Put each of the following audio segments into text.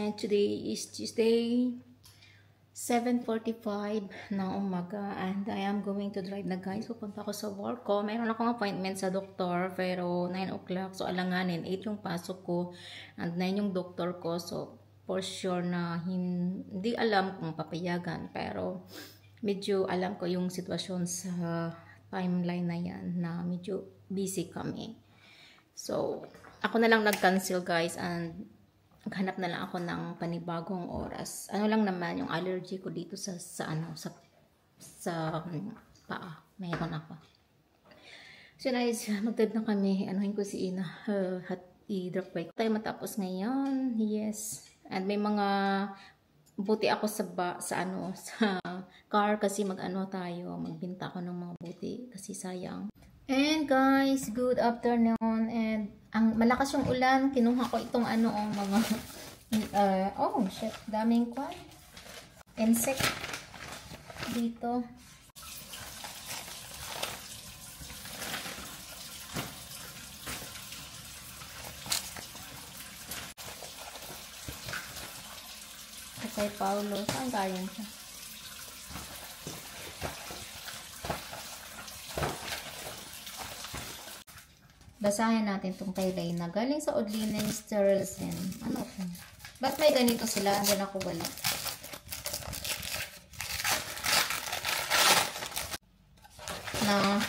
And today is Tuesday, 7:45 na umaga, and I am going to drive na guys. Pupunta ako sa work ko. Meron akong appointment sa doktor, pero 9 o'clock. So alanganin, 8 yung pasok ko and 9 yung doktor ko. So for sure na hindi alam kung papayagan, pero medyo alam ko yung sitwasyon sa timeline na yan na medyo busy kami. So ako na lang nag-cancel guys, and maghanap na lang ako ng panibagong oras. Ano lang naman yung allergy ko dito sa paa. Mayroon ako. So guys, mag-drive na kami. Anuhin ko si Ina. I-drop by ko tayo matapos ngayon. Yes. And may mga buti ako sa car kasi magbinta ako ng mga buti kasi sayang. And guys, good afternoon. And ang malakas yung ulan, kinuha ko itong mga oh shit, daming insect dito. Kay Paulo, saan galing siya? Basahin natin itong kay Reyna. Galing sa Odlinen Sterilsen. Ano po? Ba't may ganito sila? Andun ako wala. Na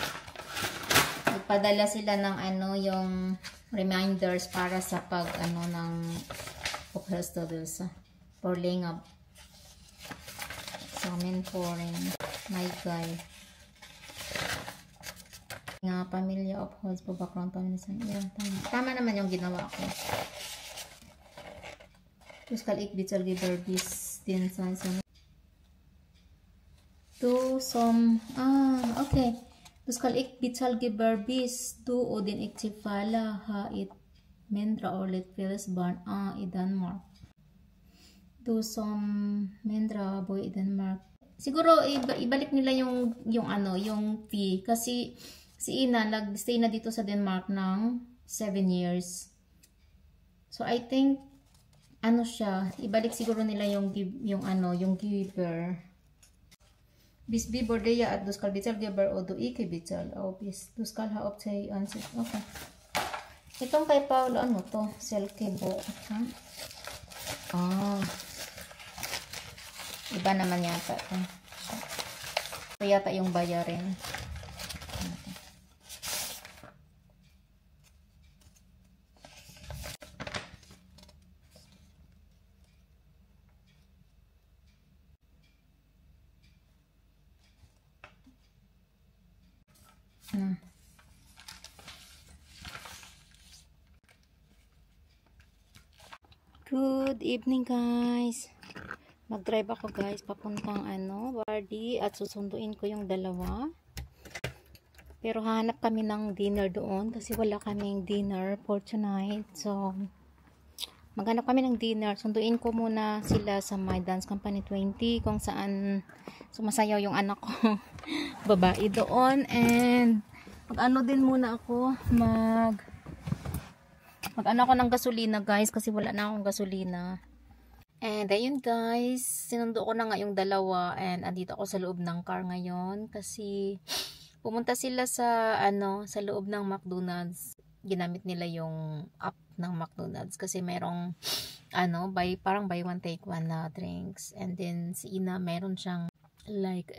nagpadala sila ng yung reminders para sa ng Ophestodus for lingap. Sa amin pouring. My guy. Nga pamilya of hosts po background pamilisan. Tama naman yung ginawa ko. Tuskal ik bitzal giberbis din sa to some okay. Tuskal ik bitzal giberbis to odin ik tifala ha it mendra orlet feels barn i Denmark. To some mendra boy i Denmark. Siguro ibalik nila yung fee kasi si Ina nag-stay na dito sa Denmark ng 7 years. So I think siya, ibalik siguro nila yung giver. Bisbi bordeya at duskal bitzal giver o do iki bitzal. O bis duskal ha optay answer. Okay. Itong kay Paulo to? Selke bo. Iba naman yata ito. Ito yata yung bayarin. Good evening guys. Mag-drive ako guys papuntang Wardi at susunduin ko yung dalawa. Pero hahanap kami ng dinner doon kasi wala kaming dinner for tonight. So maghanap kami ng dinner. Sunduin ko muna sila sa My Dance Company 20 kung saan sumasayaw yung anak ko babae doon, and din muna ako ako ng gasolina guys kasi wala na akong gasolina. And ayun guys, sinundo ko na nga yung dalawa, and andito ako sa loob ng car ngayon kasi pumunta sila sa sa loob ng McDonald's. Ginamit nila yung app ng McDonald's kasi merong parang buy one take one na drinks, and then si Ina meron siyang like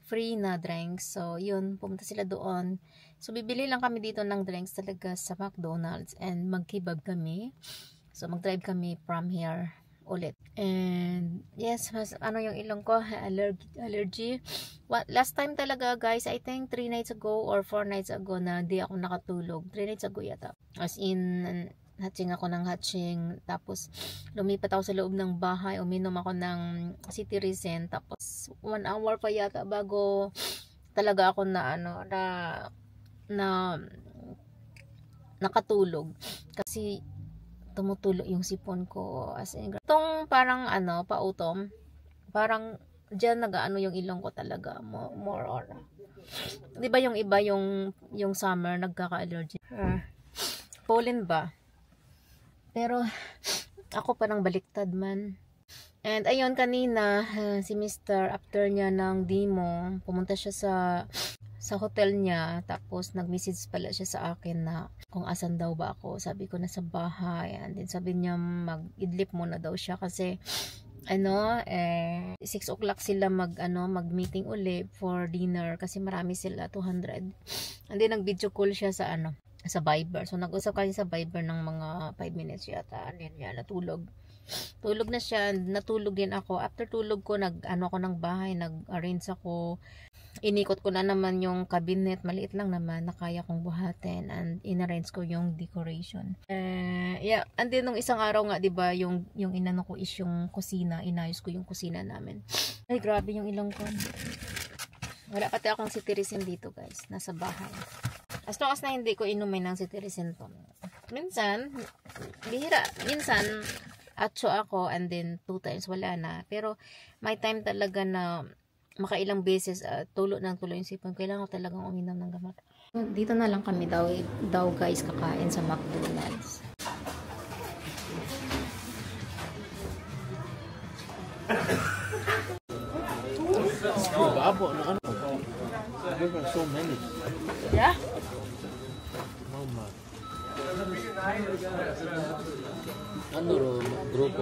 free na drinks. So yun, pumunta sila doon. So bibili lang kami dito ng drinks talaga sa McDonald's, and magkebab kami. So mag-drive kami from here ulit. And yes, yung ilong ko allergy. Last time talaga guys, I think 3 nights ago or 4 nights ago na di ako nakatulog. 3 nights ago yata. As in hatching ako ng hatching, tapos lumipat ako sa loob ng bahay, uminom ako ng cetirizine, tapos 1 hour pa yata bago talaga ako na nakatulog kasi tumutulo yung sipon ko, as in itong parang pautom, parang diyan yung ilong ko talaga more or di ba yung iba yung summer nagkaka-allergy pollen ba, pero Ako parang baliktad man. And ayun, kanina, si Mr. after niya ng demo, pumunta siya sa hotel niya, tapos nag-message pala siya sa akin na kung asan daw ba ako. Sabi ko nasa bahay, and then sabi niya mag-idlip muna daw siya kasi 6 o'clock sila mag-meeting uli for dinner kasi marami sila, 200. And then nag-video call siya sa Viber. So nag-usap kami sa Viber ng mga 5 minutes yata. And then natulog. Tulog na siya, natulog din ako. After tulog ko, ako ng bahay, nag-arrange ako. Inikot ko na naman yung cabinet, maliit lang naman, na kaya kong buhatin, and inarrange ko yung decoration. Yeah, and then nung isang araw nga, 'di ba, yung inano ko is yung kusina, inayos ko yung kusina namin. Ay, grabe yung ilong ko. Wala pati akong cetirizine dito, guys, nasa bahay. As long as na hindi ko inumin ng cetirizine to. Minsan, bihira, minsan atso ako, and then 2 times wala na. Pero may time talaga na makailang beses tulo yung sipon. Kailangan ko talagang uminom ng gamot. Dito na lang kami daw guys kakain sa McDonald's. Babo na ano? There are so many. Yeah? Mama. Ano ro grupo